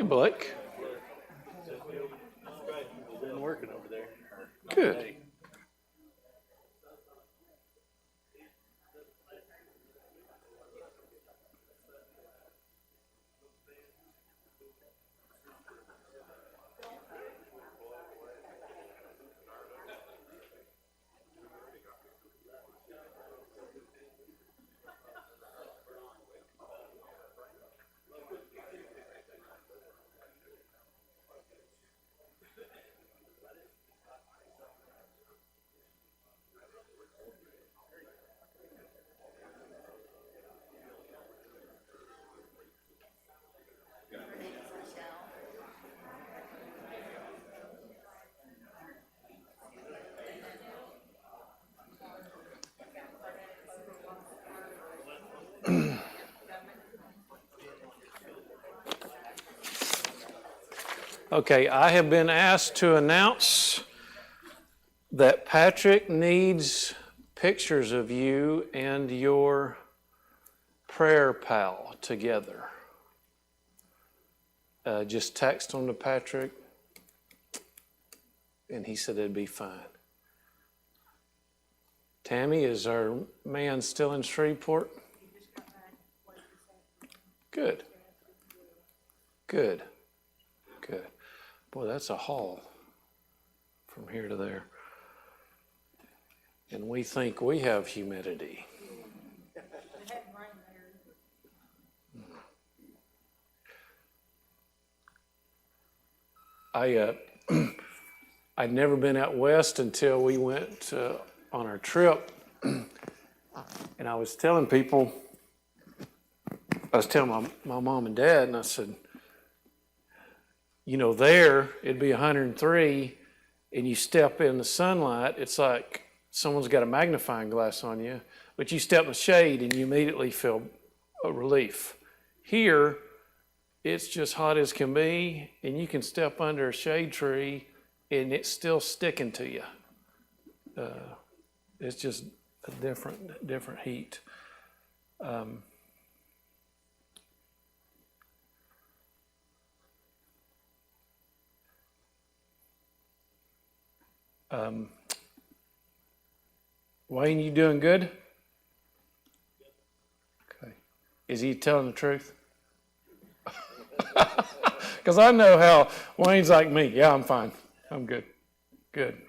Hey, Blake. Been working over there. Good. Okay, I have been asked to announce that Patrick needs pictures of you and your prayer pal together. Just text them to Patrick, and he said it'd be fine. Tammy, is our man still in Shreveport? Good. Good. Good. Boy, that's a haul from here to there. And we think we have humidity. I'd never been out west until we went on our trip. And I was telling people, I was telling my mom and dad, and I said, you know, there it'd be 103, and you step in the sunlight, it's like someone's got a magnifying glass on you, but you step in the shade and you immediately feel a relief. Here, it's just hot as can be, and you can step under a shade tree, and it's still sticking to you. It's just a different heat. Wayne, you doing good? Okay. Is he telling the truth? Because I know how Wayne's like me. Yeah, I'm fine. I'm good. Good.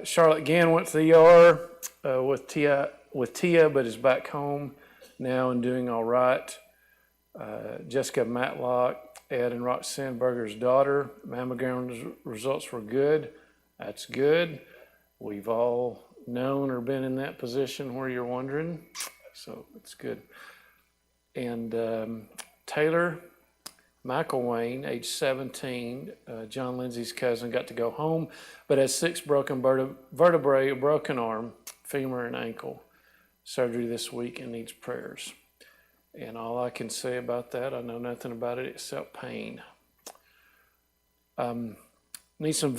Charlotte Gann went to the ER with Tia, but is back home now and doing all right. Jessica Matlock, Ed and Roxanne Berger's daughter, mammogram results were good. That's good. We've all known or been in that position where you're wondering, so it's good. And Taylor McElwain, age 17, John Lindsay's cousin, got to go home, but has 6 broken vertebrae, a broken arm, femur, and ankle. Surgery this week and needs prayers. And all I can say about that, I know nothing about it except pain. Need some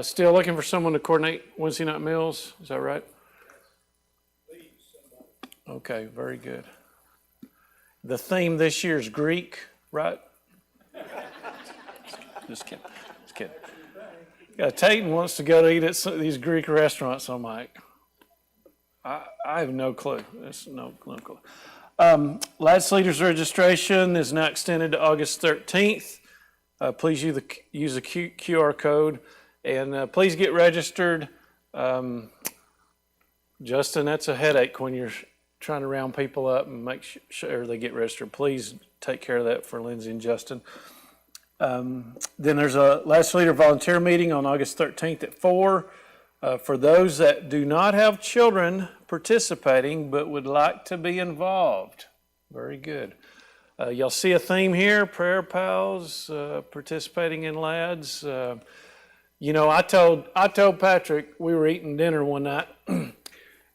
still looking for someone to coordinate Wednesday night meals. Is that right? Okay, very good. The theme this year is Greek, right? Just kidding. Just kidding. Yeah, Tayton wants to go to eat at these Greek restaurants. I'm like, I have no clue. There's no clue. Lads Leaders registration is now extended to August 13th. Please use the QR code, and please get registered. Justin, that's a headache when you're trying to round people up and make sure they get registered. Please take care of that for Lindsay and Justin. Then there's a Lads Leader volunteer meeting on August 13th at 4. For those that do not have children participating but would like to be involved. Very good. You'll see a theme here, prayer pals, participating in lads. You know, I told Patrick, we were eating dinner one night, and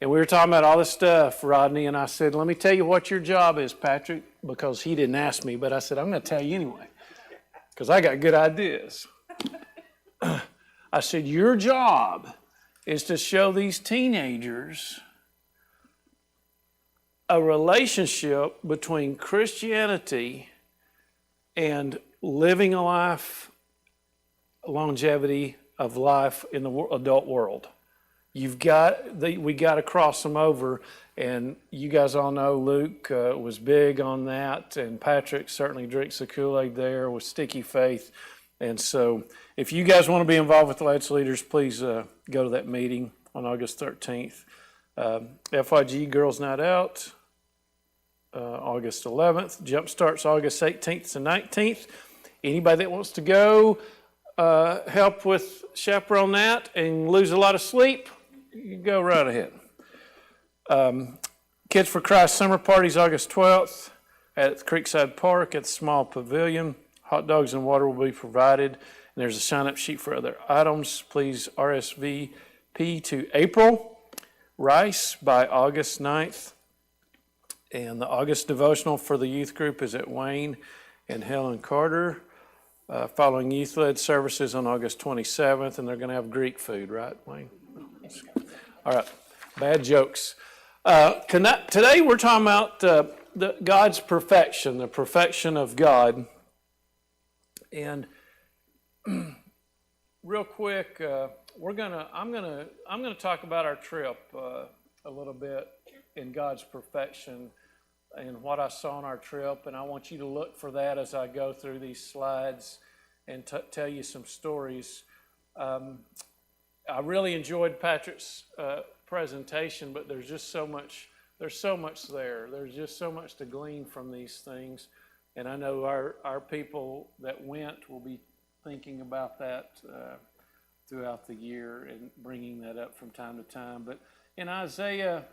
we were talking about all this stuff, Rodney, and I said, let me tell you what your job is, Patrick, because he didn't ask me, but I said, I'm going to tell you anyway, because I got good ideas. I said, your job is to show these teenagers a relationship between Christianity and living a life, longevity of life in the adult world. We got to cross them over, and you guys all know Luke was big on that, and Patrick certainly drinks the Kool-Aid there with sticky faith. And so if you guys want to be involved with the Lads Leaders, please go to that meeting on August 13th. FYG Girls Night Out, August 11th. Jump starts August 18th to 19th. Anybody that wants to go help with chaperone that and lose a lot of sleep, you go right ahead. Kids for Christ Summer Parties August 12th at Creekside Park at the small pavilion. Hot dogs and water will be provided. And there's a sign-up sheet for other items. Please RSVP to April Rice by August 9th. And the August devotional for the youth group is at Wayne and Helen Carter. Following youth-led services on August 27th, and they're going to have Greek food, right, Wayne? All right, bad jokes. Today we're talking about God's perfection, the perfection of God. And real quick, I'm gonna talk about our trip a little bit in God's perfection and what I saw on our trip, and I want you to look for that as I go through these slides and tell you some stories. I really enjoyed Patrick's presentation, but there's just so much. There's so much there. There's just so much to glean from these things, and I know our people that went will be thinking about that throughout the year and bringing that up from time to time. But in Isaiah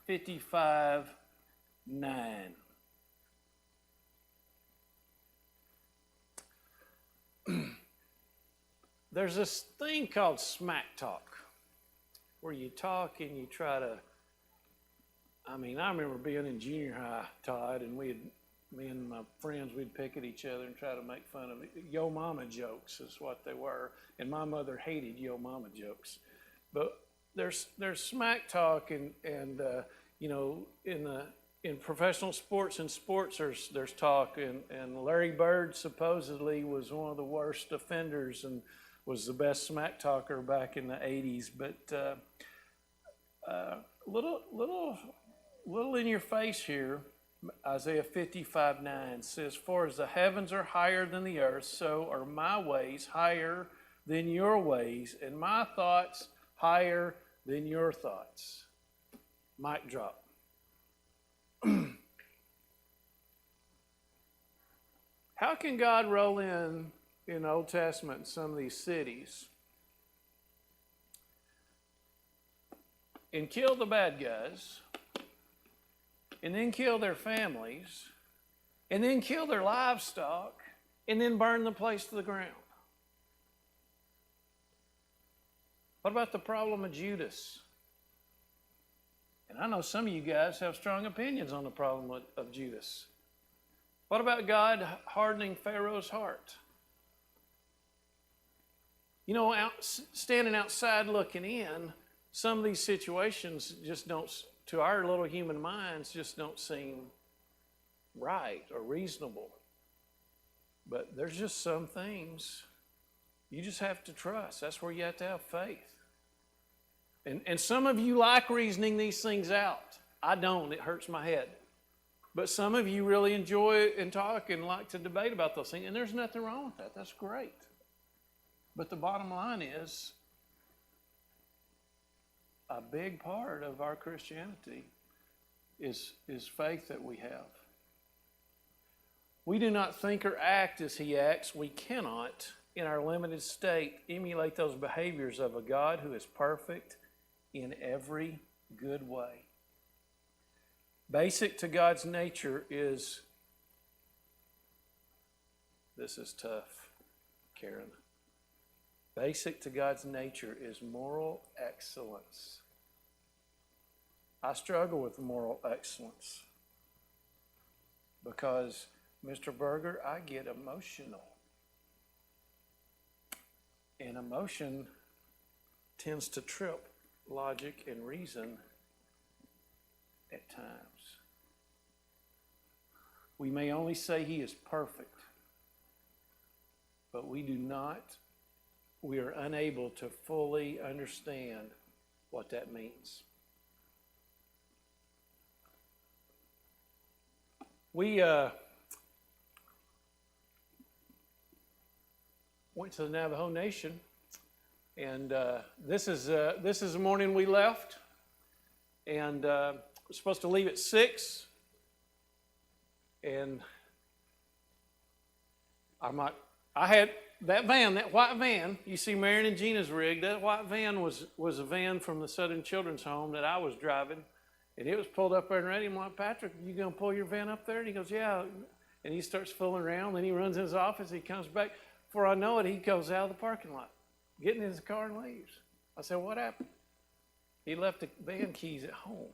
55:9. There's this thing called smack talk, where you talk and you try to, I remember being in junior high, Todd, and me and my friends, we'd pick at each other and try to make fun of it. Yo mama jokes is what they were, and my mother hated yo mama jokes. But there's smack talk, and in professional sports there's talk, and Larry Bird supposedly was one of the worst offenders and was the best smack talker back in the 80s. But little in your face here, Isaiah 55:9 says, "For as the heavens are higher than the earth, so are my ways higher than your ways, and my thoughts higher than your thoughts." Mic drop. How can God roll in the Old Testament in some of these cities and kill the bad guys, and then kill their families, and then kill their livestock, and then burn the place to the ground? What about the problem of Judas? And I know some of you guys have strong opinions on the problem of Judas. What about God hardening Pharaoh's heart? Standing outside looking in, some of these situations just don't, to our little human minds, just don't seem right or reasonable. But there's just some things you just have to trust. That's where you have to have faith. And some of you like reasoning these things out. I don't. It hurts my head. But some of you really enjoy and talk and like to debate about those things. And there's nothing wrong with that. That's great. But the bottom line is, a big part of our Christianity is faith that we have. We do not think or act as he acts. We cannot, in our limited state, emulate those behaviors of a God who is perfect in every good way. Basic to God's nature is, this is tough, Karen. Basic to God's nature is moral excellence. I struggle with moral excellence because, Mr. Berger, I get emotional. And emotion tends to trip logic and reason at times. We may only say he is perfect, but we are unable to fully understand what that means. We went to the Navajo Nation, and this is the morning we left, and we're supposed to leave at 6, and I had that van, that white van. You see Marion and Gina's rig. That white van was a van from the Southern Children's Home that I was driving, and it was pulled up there and ready. I'm like, Patrick, you gonna pull your van up there? And he goes, yeah. And he starts fooling around. Then he runs in his office. He comes back. Before I know it, he goes out of the parking lot, gets in his car and leaves. I said, what happened? He left the van keys at home.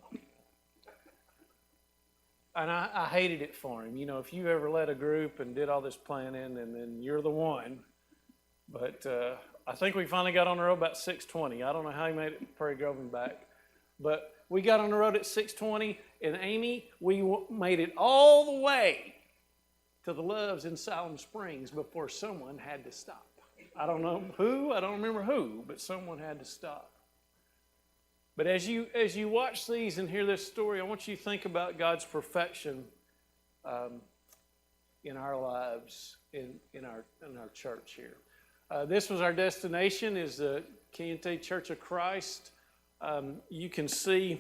And I hated it for him. You know, if you ever led a group and did all this planning, and then you're the one. But I think we finally got on the road about 6:20. I don't know how he made it to Prairie Grove and back. But we got on the road at 6:20, and Amy, we made it all the way to the Loves in Silent Springs before someone had to stop. I don't know who, I don't remember who, but someone had to stop. But as you watch these and hear this story, I want you to think about God's perfection in our lives, in our church here. This was our destination, is the Kayente Church of Christ. You can see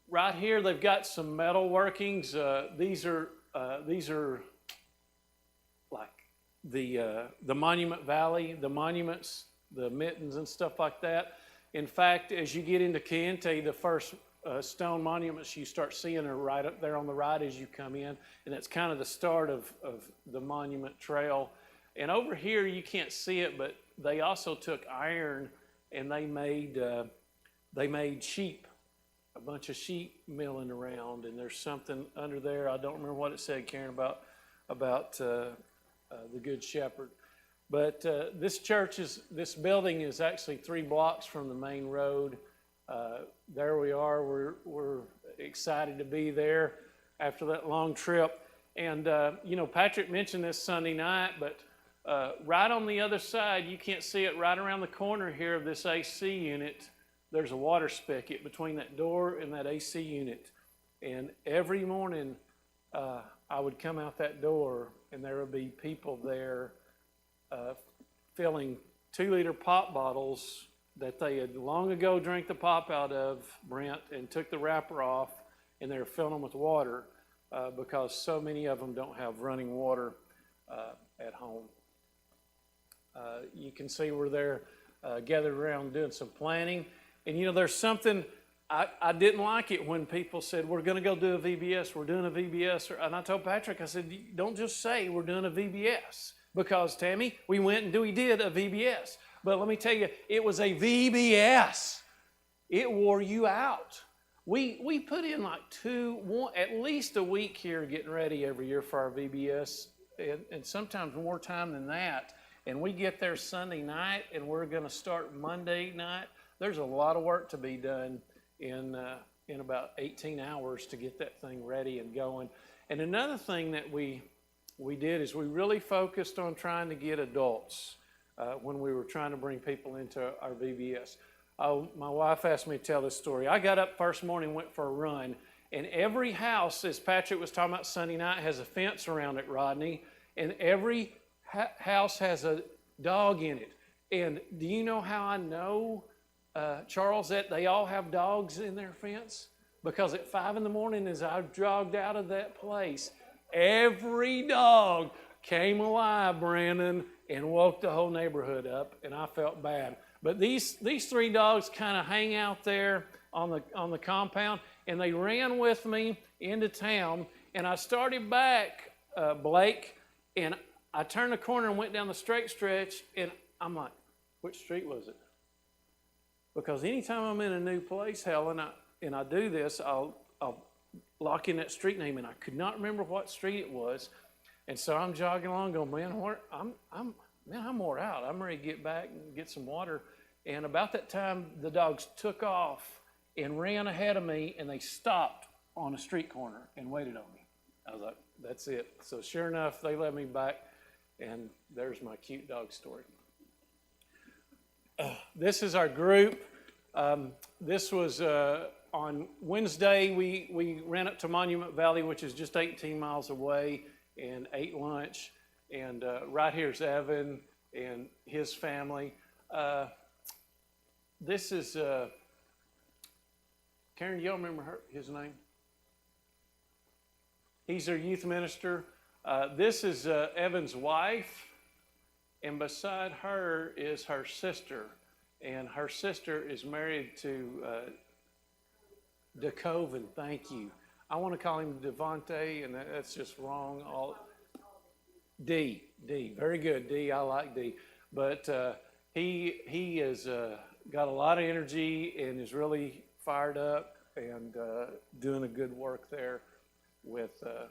right here they've got some metal workings. These are like the Monument Valley, the monuments, the mittens and stuff like that. In fact, as you get into Kayente, the first stone monuments you start seeing are right up there on the right as you come in, and that's kind of the start of the monument trail. And over here you can't see it, but they also took iron and they made sheep, a bunch of sheep milling around, and there's something under there. I don't remember what it said, Karen, about the Good Shepherd. But this building is actually 3 blocks from the main road. There we are. We're excited to be there after that long trip. And, Patrick mentioned this Sunday night, but right on the other side, you can't see it, right around the corner here of this AC unit, there's a water spigot between that door and that AC unit. And every morning, I would come out that door, and there would be people there filling 2-liter pop bottles that they had long ago drank the pop out of, Brent, and took the wrapper off, and they were filling them with water because so many of them don't have running water at home. You can see we're there gathered around doing some planning. And, there's something, I didn't like it when people said, we're going to go do a VBS, we're doing a VBS. And I told Patrick, I said, don't just say we're doing a VBS. Because, Tammy, we went and we did a VBS. But let me tell you, it was a VBS. It wore you out. We put in like at least a week here getting ready every year for our VBS, and sometimes more time than that. And we get there Sunday night, and we're going to start Monday night. There's a lot of work to be done in about 18 hours to get that thing ready and going. And another thing that we did is we really focused on trying to get adults when we were trying to bring people into our VBS. My wife asked me to tell this story. I got up first morning, went for a run, and every house, as Patrick was talking about Sunday night, has a fence around it, Rodney, and every house has a dog in it. And do you know how I know, Charles, that they all have dogs in their fence? Because at 5 in the morning as I jogged out of that place, every dog came alive, Brandon, and woke the whole neighborhood up, and I felt bad. But these 3 dogs kind of hang out there on the compound, and they ran with me into town, and I started back, Blake, and I turned the corner and went down the straight stretch, and I'm like, which street was it? Because anytime I'm in a new place, Helen, and I do this, I'll lock in that street name, and I could not remember what street it was. And so I'm jogging along going, man, I'm wore out. I'm ready to get back and get some water. And about that time, the dogs took off and ran ahead of me, and they stopped on a street corner and waited on me. I was like, that's it. So sure enough, they let me back, and there's my cute dog story. This is our group. This was on Wednesday. We ran up to Monument Valley, which is just 18 miles away, and ate lunch. And right here's Evan and his family. This is, Karen, y'all remember his name? He's their youth minister. This is Evan's wife. And beside her is her sister. And her sister is married to DeCoven, thank you. I want to call him Devontae, and that's just wrong. D, very good, D, I like D. But he has got a lot of energy and is really fired up and doing a good work there with the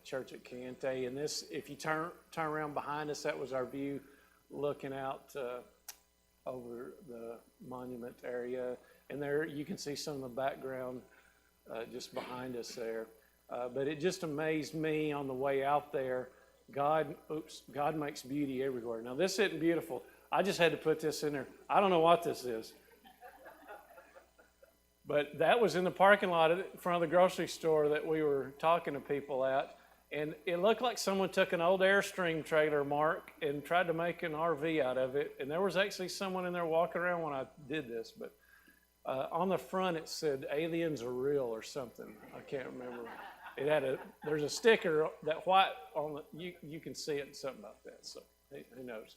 church at Cayente. And this, if you turn around behind us, that was our view looking out over the monument area. And there you can see some of the background just behind us there. But it just amazed me on the way out there. God makes beauty everywhere. Now this isn't beautiful. I just had to put this in there. I don't know what this is. But that was in the parking lot in front of the grocery store that we were talking to people at. And it looked like someone took an old Airstream trailer, Mark, and tried to make an RV out of it. And there was actually someone in there walking around when I did this. But on the front it said, aliens are real or something. I can't remember. It had there's a sticker, that white, on the, you can see it and something about that. So who knows.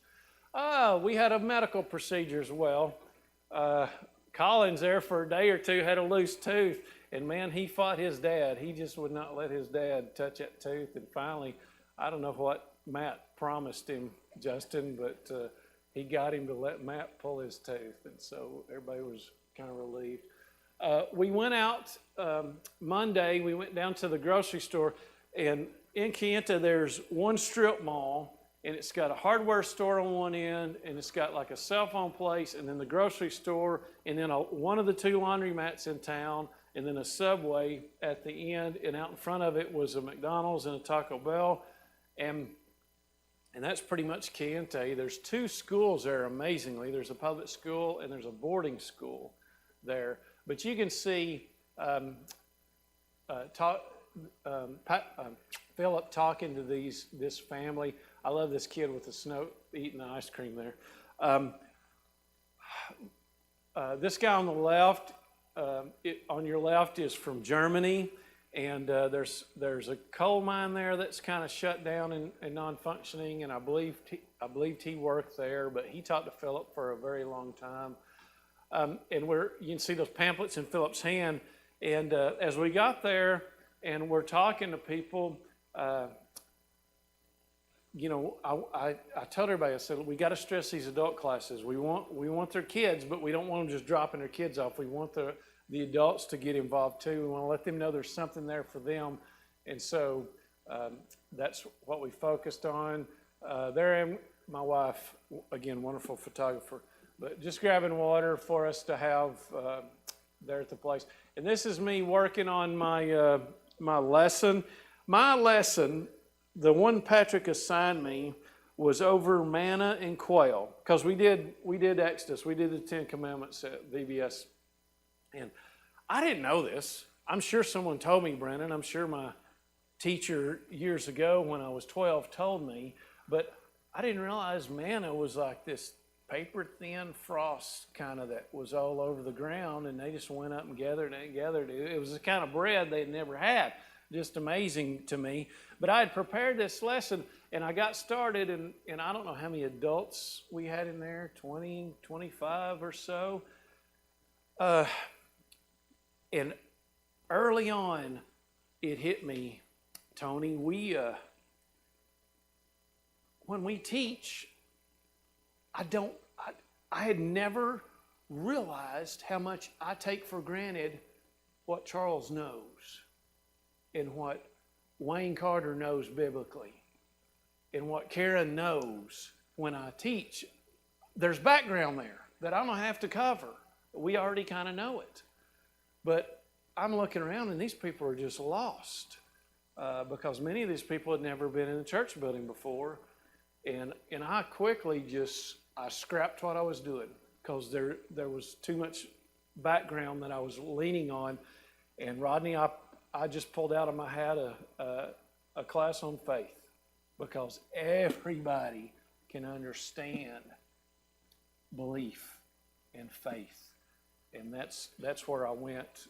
We had a medical procedure as well. Collins there for a day or two had a loose tooth, and man, he fought his dad. He just would not let his dad touch that tooth, and finally, I don't know what Matt promised him, Justin, but he got him to let Matt pull his tooth, and so everybody was kind of relieved. We went out Monday, we went down to the grocery store, and in Cayenta there's one strip mall, and it's got a hardware store on one end, and it's got like a cell phone place, and then the grocery store, and then one of the two laundromats in town, and then a Subway at the end, and out in front of it was a McDonald's and a Taco Bell, and that's pretty much Cayente. There's two schools there, amazingly. There's a public school and there's a boarding school there. But you can see Philip talking to this family. I love this kid with the snow eating the ice cream there. This guy on the left, on your left, is from Germany, and there's a coal mine there that's kind of shut down and non-functioning, and I believed he worked there, but he talked to Philip for a very long time. And you can see those pamphlets in Philip's hand, and as we got there and we're talking to people, you know, I told everybody, I said, we got to stress these adult classes. We want their kids, but we don't want them just dropping their kids off. We want the adults to get involved too. We want to let them know there's something there for them. And so that's what we focused on. There I am, my wife, again, wonderful photographer, but just grabbing water for us to have there at the place. And this is me working on my lesson. My lesson, the one Patrick assigned me, was over manna and quail, because we did Exodus, we did the 10 Commandments at VBS, and I didn't know this. I'm sure someone told me, Brennan. I'm sure my teacher years ago when I was 12 told me, but I didn't realize manna was like this paper thin frost kind of that was all over the ground, and they just went up and gathered it. It was the kind of bread they'd never had. Just amazing to me. But I had prepared this lesson, and I got started, and I don't know how many adults we had in there, 20, 25 or so. And early on, it hit me, Tony, when we teach, I had never realized how much I take for granted what Charles knows and what Wayne Carter knows biblically and what Karen knows when I teach. There's background there that I don't have to cover. We already kind of know it. But I'm looking around and these people are just lost. because many of these people had never been in a church building before. And I quickly I scrapped what I was doing because there was too much background that I was leaning on. And Rodney, I just pulled out of my hat a class on faith, because everybody can understand belief and faith. And that's where I went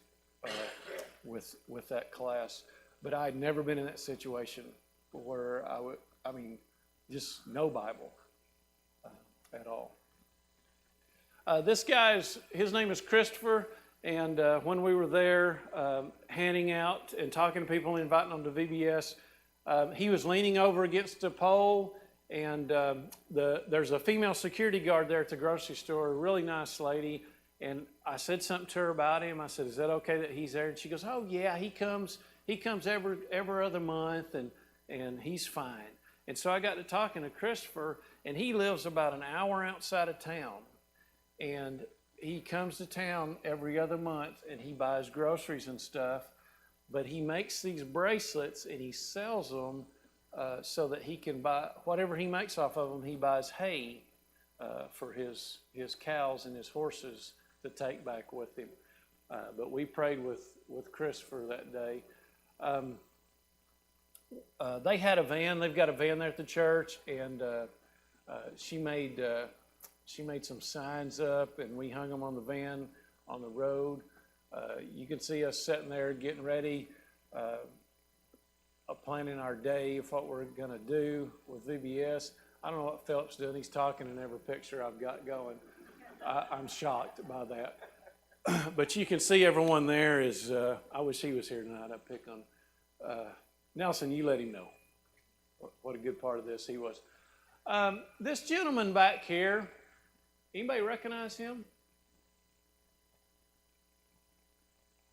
with that class. But I had never been in that situation where just no Bible at all. This his name is Christopher, and when we were there handing out and talking to people, inviting them to VBS, he was leaning over against a pole, and there's a female security guard there at the grocery store, a really nice lady, and I said something to her about him. I said, "Is that okay that he's there?" And she goes, "Oh yeah, he comes every other month, and he's fine." And so I got to talking to Christopher, and he lives about an hour outside of town. And he comes to town every other month, and he buys groceries and stuff. But he makes these bracelets, and he sells them so that he can buy whatever he makes off of them. He buys hay for his cows and his horses to take back with him. But we prayed with Christopher that day. They had a van. They've got a van there at the church, and she made some signs up, and we hung them on the van on the road. You can see us sitting there getting ready, planning our day of what we're going to do with VBS. I don't know what Philip's doing. He's talking in every picture I've got going. I'm shocked by that. But you can see everyone there is, I wish he was here tonight. I'd pick on Nelson, you let him know what a good part of this he was. This gentleman back here, anybody recognize him?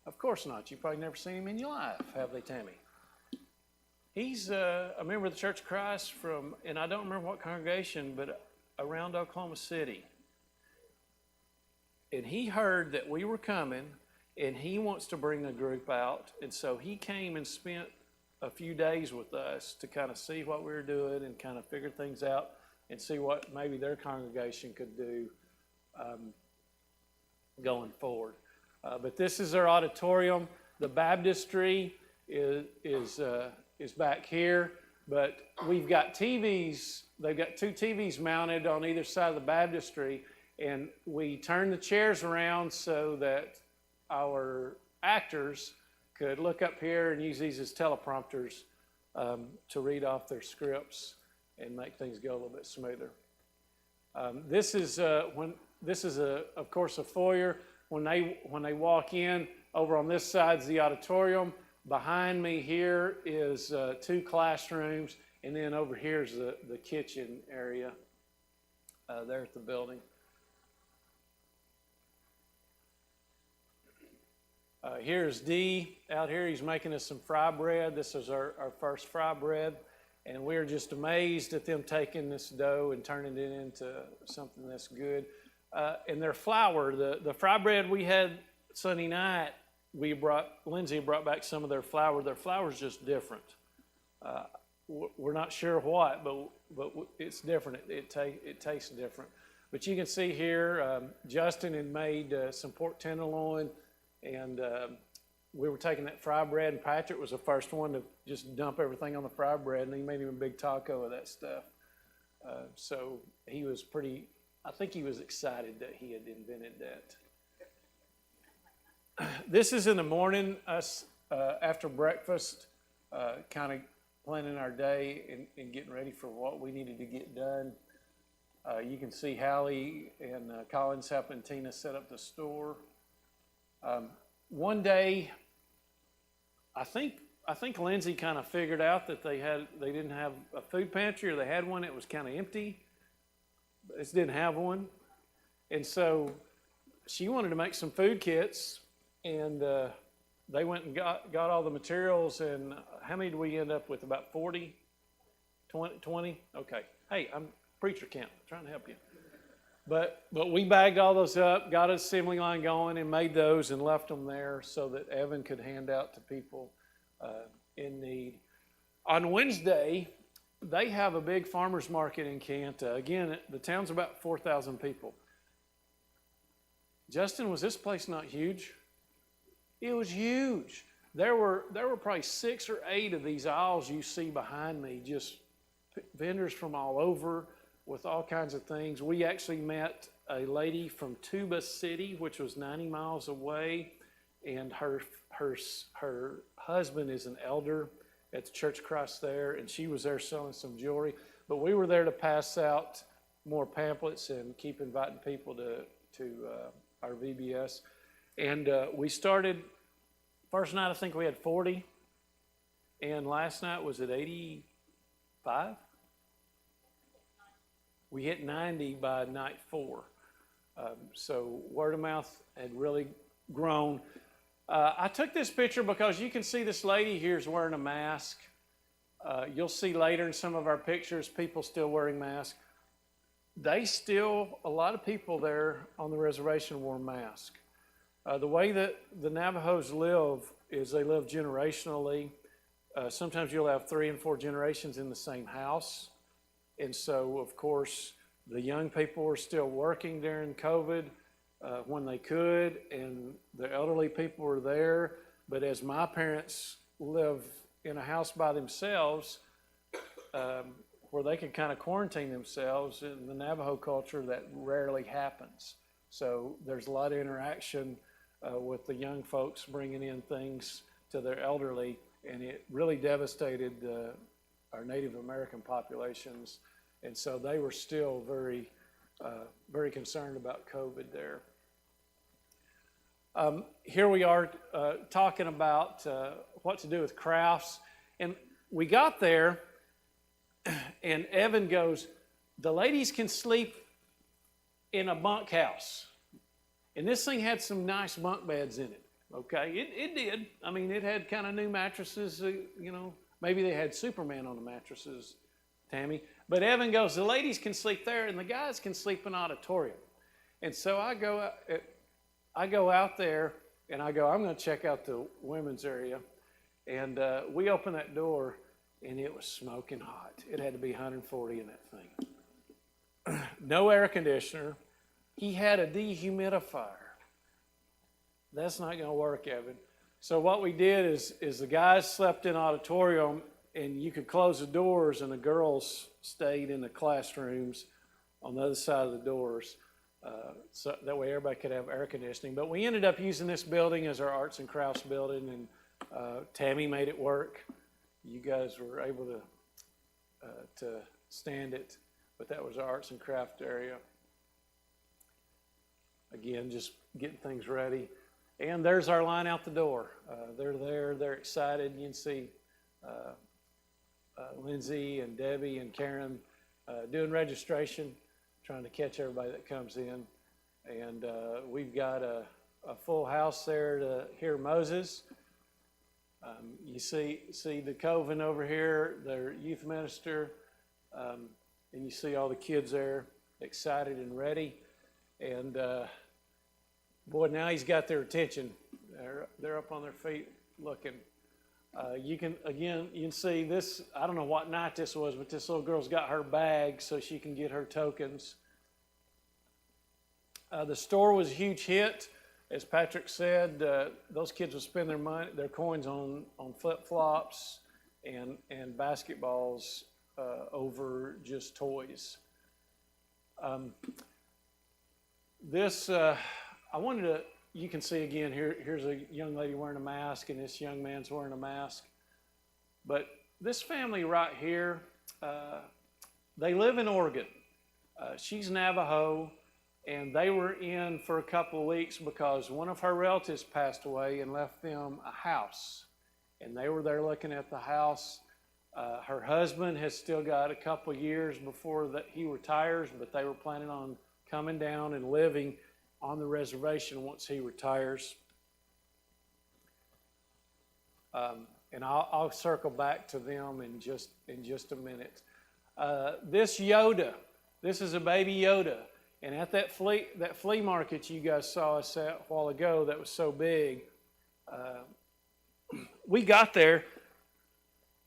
Of course not. You've probably never seen him in your life, have they, Tammy? He's a member of the Church of Christ from, and I don't remember what congregation, but around Oklahoma City. And he heard that we were coming, and he wants to bring a group out. And so he came and spent a few days with us to kind of see what we were doing and kind of figure things out and see what maybe their congregation could do going forward. But this is our auditorium. The baptistry is back here, but we've got TVs. They've got 2 TVs mounted on either side of the baptistry, and we turn the chairs around so that our actors could look up here and use these as teleprompters to read off their scripts and make things go a little bit smoother. This is of course a foyer. When they walk in, over on this side is the auditorium. Behind me here is 2 classrooms, and then over here is the kitchen area there at the building. Here's D out here. He's making us some fry bread. This is our first fry bread. And we're just amazed at them taking this dough and turning it into something that's good. And their flour, the fry bread we had Sunday night, Lindsay brought back some of their flour. Their flour's just different. We're not sure what, but it's different. It tastes different. But you can see here, Justin had made some pork tenderloin, and we were taking that fry bread, and Patrick was the first one to just dump everything on the fry bread, and he made him a big taco of that stuff. So he was I think he was excited that he had invented that. This is in the morning, us after breakfast, kind of planning our day and getting ready for what we needed to get done. You can see Hallie and Collins helping Tina set up the store. One day, I think Lindsay kind of figured out that they didn't have a food pantry, or they had one that was kind of empty. They just didn't have one, and so she wanted to make some food kits, and they went and got all the materials. And how many did we end up with? About 40, 20? Okay. Hey, I'm preacher camp, trying to help you. But we bagged all those up, got an assembly line going, and made those and left them there so that Evan could hand out to people in need. On Wednesday, they have a big farmers market in Kayenta. Again, the town's about 4,000 people. Justin, was this place not huge? It was huge. There were probably 6 or 8 of these aisles you see behind me, just vendors from all over with all kinds of things. We actually met a lady from Tuba City, which was 90 miles away, and her husband is an elder at the Church of Christ there, and she was there selling some jewelry. But we were there to pass out more pamphlets and keep inviting people to our VBS. And we started, first night I think we had 40, and last night was at 85? We hit 90 by night 4. So word of mouth had really grown. I took this picture because you can see this lady here is wearing a mask. You'll see later in some of our pictures, people still wearing masks. A lot of people there on the reservation wore masks. The way that the Navajos live is they live generationally. Sometimes you'll have 3 and 4 generations in the same house. And so, of course, the young people were still working during COVID when they could, and the elderly people were there. But as my parents live in a house by themselves, where they could kind of quarantine themselves, in the Navajo culture, that rarely happens. So there's a lot of interaction with the young folks bringing in things to their elderly, and it really devastated our Native American populations. And so they were still very, very concerned about COVID there. Here we are talking about what to do with crafts. And we got there, and Evan goes, the ladies can sleep in a bunkhouse. And this thing had some nice bunk beds in it, okay? It did. I mean, it had kind of new mattresses, maybe they had Superman on the mattresses, Tammy. But Evan goes, the ladies can sleep there and the guys can sleep in auditorium. And so I go out there and I go, I'm going to check out the women's area. And we open that door and it was smoking hot. It had to be 140 in that thing. No air conditioner. He had a dehumidifier. That's not going to work, Evan. So what we did is the guys slept in auditorium, and you could close the doors, and the girls stayed in the classrooms on the other side of the doors. So that way everybody could have air conditioning. But we ended up using this building as our arts and crafts building, and Tammy made it work. You guys were able to stand it, but that was our arts and craft area. Again, just getting things ready. And there's our line out the door. They're there, they're excited. You can see Lindsay and Debbie and Karen doing registration, trying to catch everybody that comes in. And we've got a full house there to hear Moses. You see the Coven over here, their youth minister, and you see all the kids there excited and ready. And boy, now he's got their attention. They're up on their feet looking. You can see this. I don't know what night this was, but this little girl's got her bag so she can get her tokens. The store was a huge hit. As Patrick said, those kids would spend their coins on flip-flops and basketballs over just toys. You can see again, here's a young lady wearing a mask, and this young man's wearing a mask. But this family right here, they live in Oregon. She's Navajo, and they were in for a couple of weeks because one of her relatives passed away and left them a house. And they were there looking at the house. Her husband has still got a couple of years before that he retires, but they were planning on coming down and living on the reservation once he retires. And I'll circle back to them in just a minute. This Yoda, this is a baby Yoda. And at that flea market you guys saw us at a while ago that was so big, we got there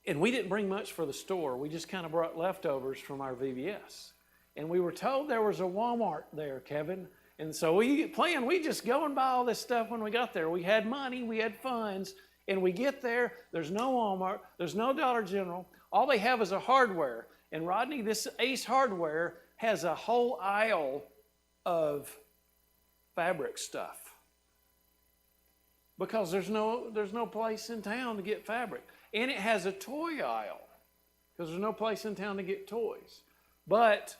And we didn't bring much for the store. We just kind of brought leftovers from our VBS. And we were told there was a Walmart there, Kevin. And so we just go and buy all this stuff when we got there. We had money, we had funds, and we get there, there's no Walmart, there's no Dollar General. All they have is a hardware. And Rodney, this Ace Hardware has a whole aisle of fabric stuff. Because there's no place in town to get fabric. And it has a toy aisle, because there's no place in town to get toys. But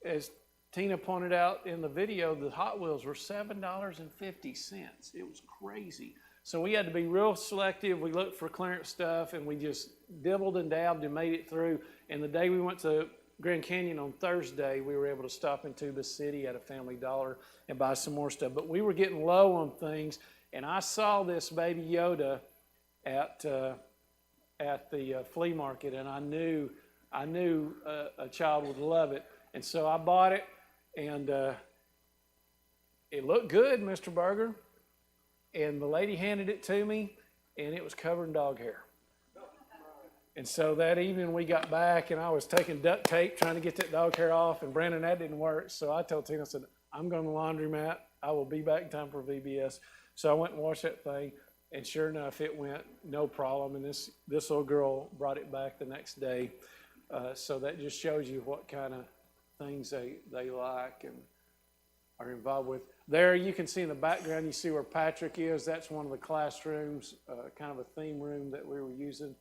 as Tina pointed out in the video, the Hot Wheels were $7.50. It was crazy. So we had to be real selective. We looked for clearance stuff, and we just dibbled and dabbed and made it through. And the day we went to Grand Canyon on Thursday, we were able to stop in Tuba City at a Family Dollar and buy some more stuff. But we were getting low on things, and I saw this Baby Yoda at the flea market, and I knew a child would love it. And so I bought it, and it looked good, Mr. Berger. And the lady handed it to me, and it was covered in dog hair. And so that evening we got back, and I was taking duct tape trying to get that dog hair off, and Brandon, that didn't work. So I told Tina, I said, I'm going to the laundromat. I will be back in time for VBS. So I went and washed that thing, and sure enough, it went no problem. And this little girl brought it back the next day. So that just shows you what kind of things they like and are involved with. There you can see in the background, you see where Patrick is. That's one of the classrooms, kind of a theme room that we were using.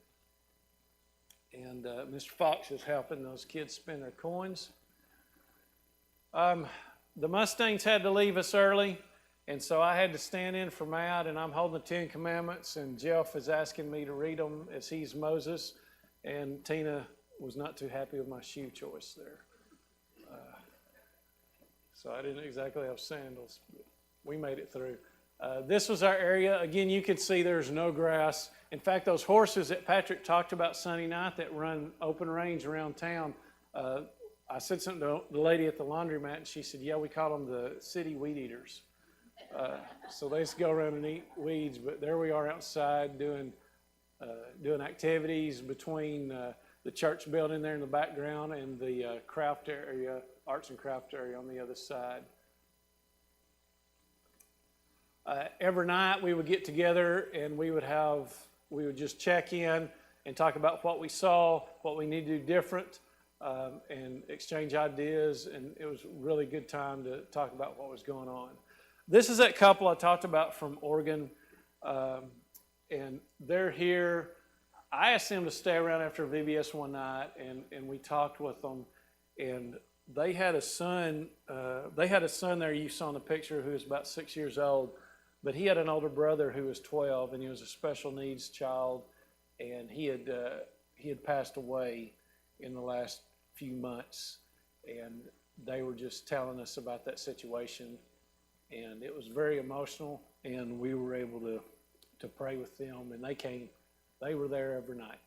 And Mr. Fox is helping those kids spend their coins. The Mustangs had to leave us early, and so I had to stand in for Matt, and I'm holding the Ten Commandments, and Jeff is asking me to read them as he's Moses, and Tina was not too happy with my shoe choice there. So I didn't exactly have sandals, but we made it through. This was our area. Again, you could see there's no grass. In fact, those horses that Patrick talked about Sunday night that run open range around town, I said something to the lady at the laundromat, and she said, yeah, we call them the city weed eaters. So they just go around and eat weeds, but there we are outside doing activities between the church building there in the background and the craft area, arts and craft area on the other side. Every night we would get together and we would just check in and talk about what we saw, what we need to do different, and exchange ideas, and it was a really good time to talk about what was going on. This is that couple I talked about from Oregon, and they're here. I asked them to stay around after VBS one night, and we talked with them, and they had a son there you saw in the picture who was about 6 years old, but he had an older brother who was 12, and he was a special needs child, and he had passed away in the last few months, and they were just telling us about that situation, and it was very emotional, and we were able to pray with them, and they were there every night.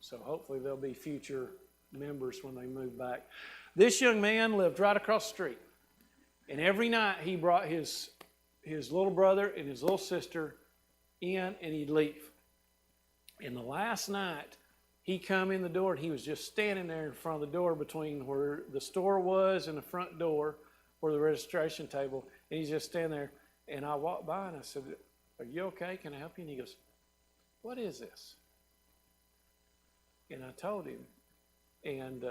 So hopefully there'll be future members when they move back. This young man lived right across the street, and every night he brought his little brother and his little sister in, and he'd leave. And the last night, he come in the door, and he was just standing there in front of the door between where the store was and the front door, where the registration table, and he's just standing there. And I walked by, and I said, are you okay? Can I help you? And he goes, what is this? And I told him, and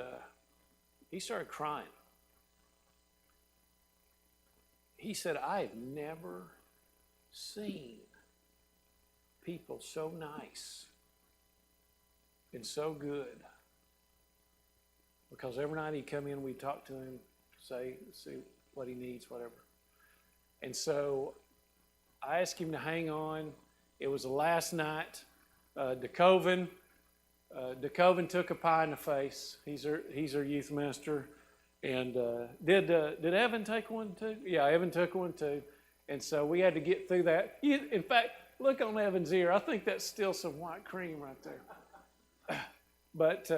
he started crying. He said, I've never seen people so nice and so good. Because every night he'd come in, we'd talk to him, see what he needs, whatever. And so I asked him to hang on. It was the last night. DeCoven took a pie in the face. He's our youth minister. And did Evan take one too? Yeah, Evan took one too. And so we had to get through that. In fact, look on Evan's ear. I think that's still some white cream right there. But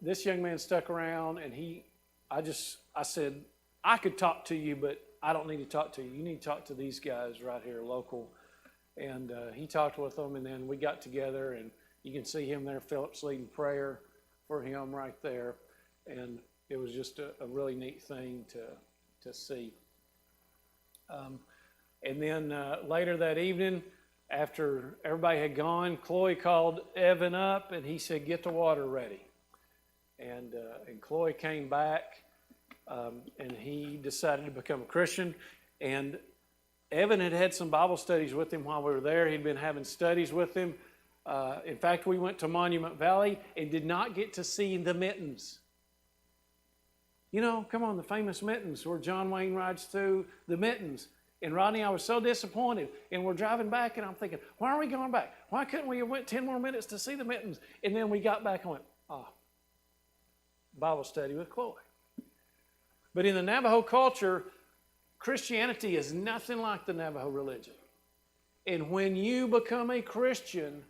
this young man stuck around, and I said, I could talk to you, but I don't need to talk to you. You need to talk to these guys right here, local. And he talked with them, and then we got together, and you can see him there. Philip's leading prayer for him right there. And it was just a really neat thing to see. And then later that evening, after everybody had gone, Chloe called Evan up, and he said, "Get the water ready." And Chloe came back, and he decided to become a Christian. And Evan had had some Bible studies with him while we were there. He'd been having studies with him. In fact, we went to Monument Valley and did not get to see the mittens. You know, come on, the famous mittens where John Wayne rides through, the mittens. And Rodney, I was so disappointed. And we're driving back, and I'm thinking, why are we going back? Why couldn't we have went 10 more minutes to see the mittens? And then we got back and went, Bible study with Chloe. But in the Navajo culture, Christianity is nothing like the Navajo religion. And when you become a Christian,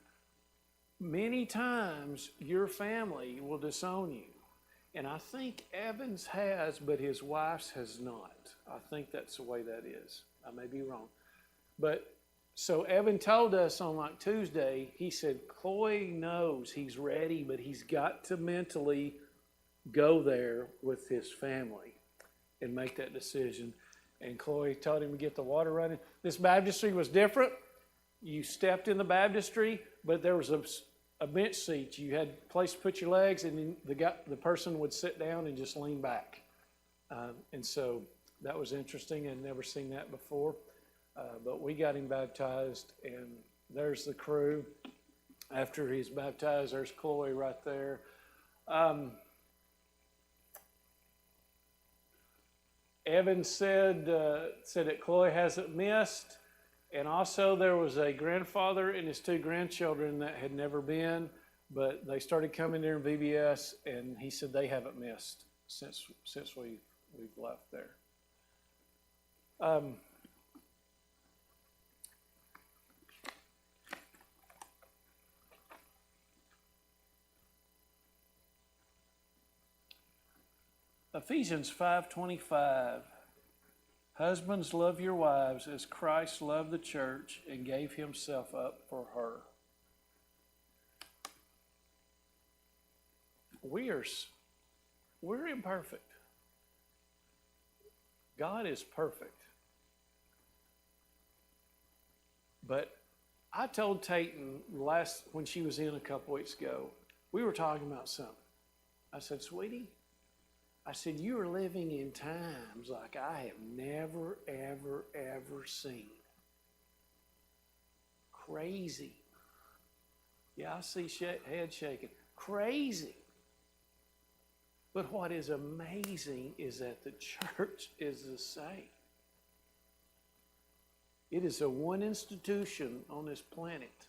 many times your family will disown you. And I think Evans has, but his wife's has not. I think that's the way that is. I may be wrong. But so Evan told us on like Tuesday, he said, Chloe knows he's ready, but he's got to mentally go there with his family and make that decision. And Chloe told him to get the water running. This baptistry was different. You stepped in the baptistry, but there was a bench seat. You had a place to put your legs, and then the person would sit down and just lean back. And so that was interesting. I'd never seen that before. But we got him baptized, and there's the crew. After he's baptized, there's Chloe right there. Evan said that Chloe hasn't missed. And also there was a grandfather and his 2 grandchildren that had never been, but they started coming there in VBS, and he said they haven't missed since we've left there. Ephesians 5:25. Husbands, love your wives as Christ loved the church and gave himself up for her. We're imperfect. God is perfect. But I told Tayton when she was in a couple weeks ago, we were talking about something. I said, sweetie, I said, you are living in times like I have never, ever, ever seen. Crazy. Yeah, I see head shaking. Crazy. But what is amazing is that the church is the same. It is a one institution on this planet.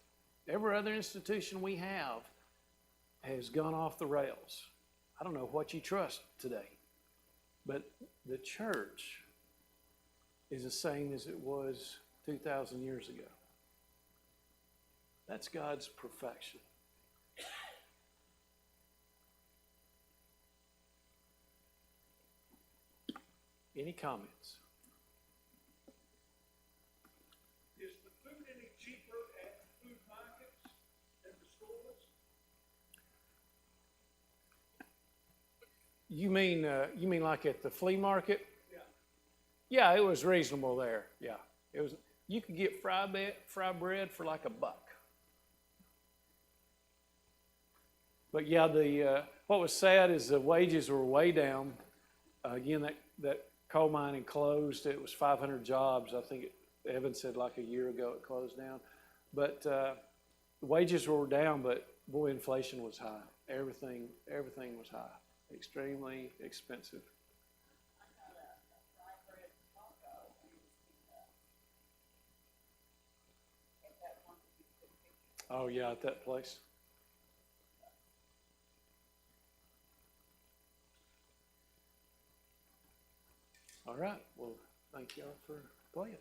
Every other institution we have has gone off the rails. I don't know what you trust today, but the church is the same as it was 2,000 years ago. That's God's perfection. Any comments? Is the food any cheaper at food markets than the stores? You mean like at the flea market? Yeah. Yeah, it was reasonable there. Yeah, it was. You could get fry bread for like $1. But yeah, what was sad is the wages were way down. Again, that coal mine had closed. It was 500 jobs. I think Evan said like a year ago it closed down. But the wages were down, but boy, inflation was high. Everything was high. Extremely expensive. Oh yeah, at that place. All right. Well, thank y'all for playing.